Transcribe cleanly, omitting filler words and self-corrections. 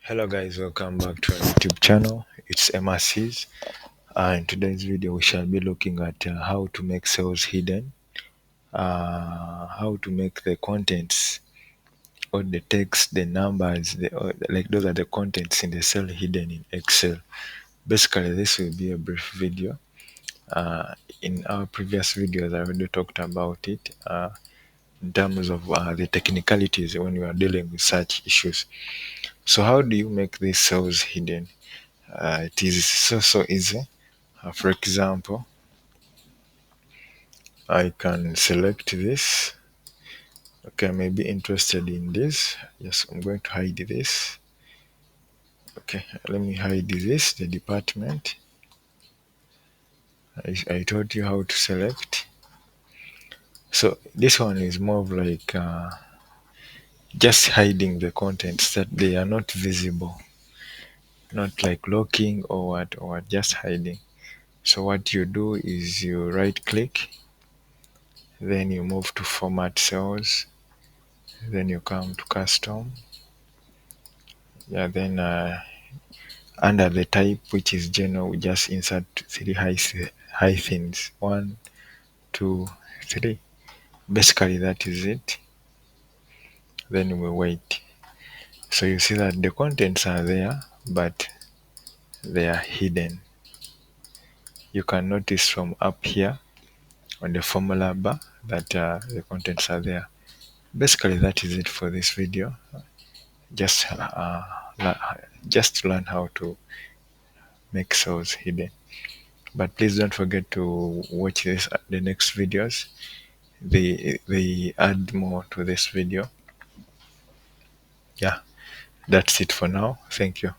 Hello guys, welcome back to our YouTube channel. It's MRCs. In today's video we shall be looking at how to make cells hidden, how to make the contents or the text, the numbers, like those are the contents in the cell hidden in Excel. Basically this will be a brief video. In our previous videos I already talked about it in terms of the technicalities when you are dealing with such issues. So how do you make these cells hidden? It is so easy. For example, I can select this. Okay, I may be interested in this. Yes, I'm going to hide this. Okay, let me hide this, the department. I told you how to select. So this one is more of like just hiding the contents that they are not visible, not like locking or what, just hiding. So what you do is you right click, then you move to format cells, then you come to custom. Yeah, then under the type, which is general, we just insert three hyphens, 1, 2, 3. Basically that is it. Then we wait. So you see that the contents are there, but they are hidden. You can notice from up here on the formula bar that the contents are there. Basically that is it for this video. Just just learn how to make cells hidden. But please don't forget to watch the next videos. They add more to this video. Yeah, that's it for now. Thank you.